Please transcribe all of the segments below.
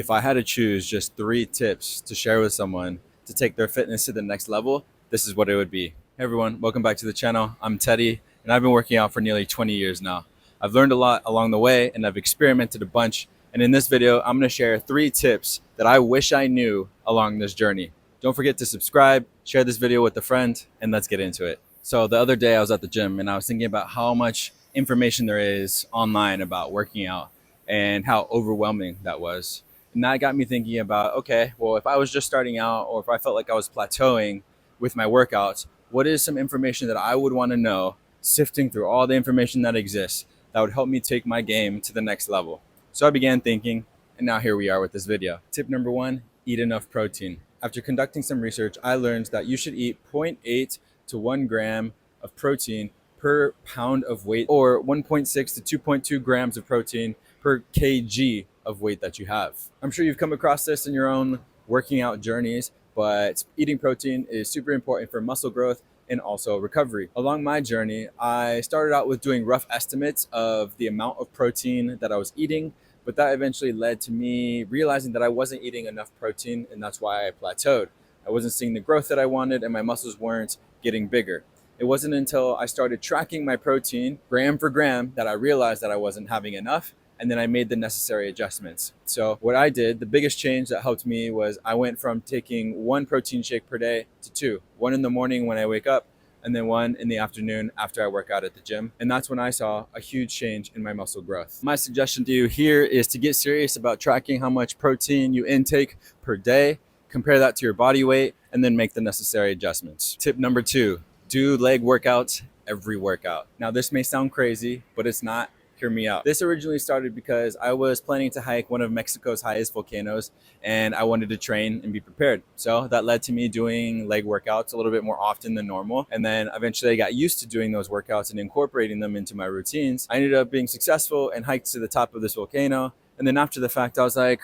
If I had to choose just 3 tips to share with someone to take their fitness to the next level, this is what it would be. Hey everyone, welcome back to the channel. I'm Teddy, and I've been working out for nearly 20 years now. I've learned a lot along the way, and I've experimented a bunch. And in this video, I'm going to share 3 tips that I wish I knew along this journey. Don't forget to subscribe, share this video with a friend, and let's get into it. So the other day I was at the gym and I was thinking about how much information there is online about working out and how overwhelming that was. And that got me thinking about, okay, well, if I was just starting out or if I felt like I was plateauing with my workouts, what is some information that I would want to know, sifting through all the information that exists, that would help me take my game to the next level? So I began thinking, and now here we are with this video. Tip number 1, eat enough protein. After conducting some research, I learned that you should eat 0.8 to 1 gram of protein per pound of weight, or 1.6 to 2.2 grams of protein per kg of weight that you have. I'm sure you've come across this in your own working out journeys, but eating protein is super important for muscle growth and also recovery. Along my journey, I started out with doing rough estimates of the amount of protein that I was eating, but that eventually led to me realizing that I wasn't eating enough protein, and that's why I plateaued. I wasn't seeing the growth that I wanted, and my muscles weren't getting bigger. It wasn't until I started tracking my protein gram for gram that I realized that I wasn't having enough, and then I made the necessary adjustments. So what I did, the biggest change that helped me was I went from taking 1 protein shake per day to 2. 1 in the morning when I wake up, and then 1 in the afternoon after I work out at the gym. And that's when I saw a huge change in my muscle growth. My suggestion to you here is to get serious about tracking how much protein you intake per day, compare that to your body weight, and then make the necessary adjustments. Tip number 2, do leg workouts every workout. Now this may sound crazy, but it's not. Hear me out. This originally started because I was planning to hike one of Mexico's highest volcanoes, and I wanted to train and be prepared. So that led to me doing leg workouts a little bit more often than normal. And then eventually I got used to doing those workouts and incorporating them into my routines. I ended up being successful and hiked to the top of this volcano. And then after the fact, I was like,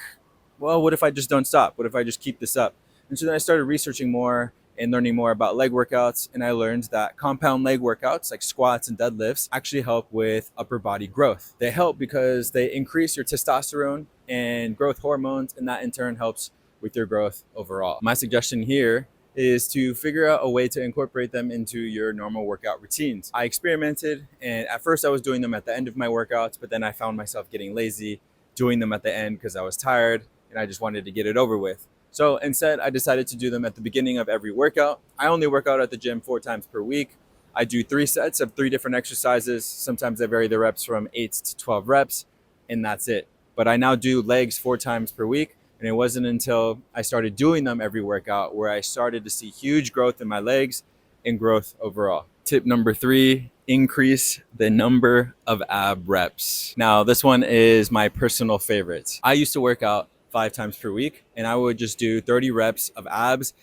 well, what if I just don't stop? What if I just keep this up? And so then I started researching more and learning more about leg workouts, and I learned that compound leg workouts like squats and deadlifts actually help with upper body growth. They help because they increase your testosterone and growth hormones, and that in turn helps with your growth overall. My suggestion here is to figure out a way to incorporate them into your normal workout routines. I experimented, and at first I was doing them at the end of my workouts, but then I found myself getting lazy doing them at the end because I was tired and I just wanted to get it over with. So instead, I decided to do them at the beginning of every workout. I only work out at the gym 4 times per week. I do 3 sets of 3 different exercises. Sometimes I vary the reps from 8 to 12 reps, and that's it. But I now do legs 4 times per week, and it wasn't until I started doing them every workout where I started to see huge growth in my legs and growth overall. Tip number 3, increase the number of ab reps. Now, this one is my personal favorite. I used to work out 5 times per week, and I would just do 30 reps of abs,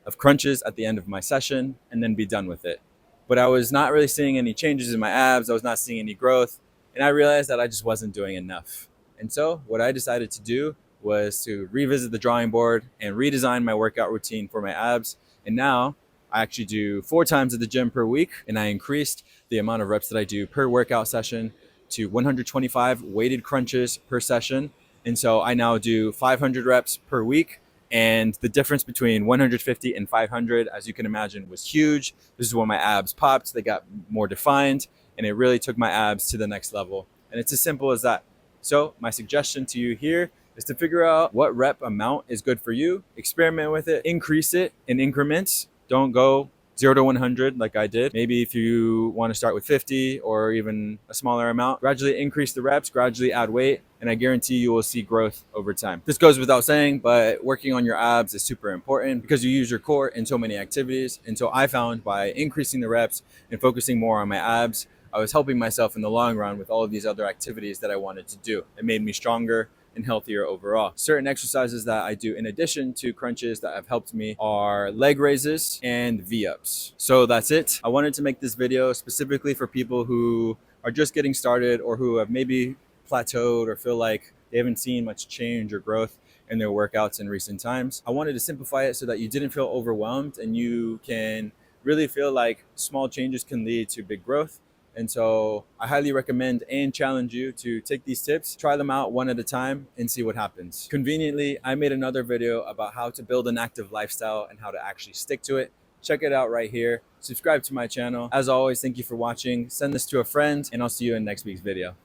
of crunches at the end of my session, and then be done with it. But I was not really seeing any changes in my abs. I was not seeing any growth, and I realized that I just wasn't doing enough. And so what I decided to do was to revisit the drawing board and redesign my workout routine for my abs. And now I actually do 4 times at the gym per week, and I increased the amount of reps that I do per workout session to 125 weighted crunches per session. And so I now do 500 reps per week. And the difference between 150 and 500, as you can imagine, was huge. This is when my abs popped. They got more defined, and it really took my abs to the next level. And it's as simple as that. So my suggestion to you here is to figure out what rep amount is good for you. Experiment with it. Increase it in increments. Don't go 0 to 100 like I did. Maybe if you want to start with 50 or even a smaller amount, gradually increase the reps, gradually add weight, and I guarantee you will see growth over time. This goes without saying, but working on your abs is super important because you use your core in so many activities. And so I found by increasing the reps and focusing more on my abs, I was helping myself in the long run with all of these other activities that I wanted to do. It made me stronger and healthier overall. Certain exercises that I do in addition to crunches that have helped me are leg raises and V-ups. So that's it. I wanted to make this video specifically for people who are just getting started or who have maybe plateaued or feel like they haven't seen much change or growth in their workouts in recent times. I wanted to simplify it so that you didn't feel overwhelmed and you can really feel like small changes can lead to big growth. And so I highly recommend and challenge you to take these tips, try them out one at a time, and see what happens. Conveniently, I made another video about how to build an active lifestyle and how to actually stick to it. Check it out right here. Subscribe to my channel. As always, thank you for watching. Send this to a friend, and I'll see you in next week's video.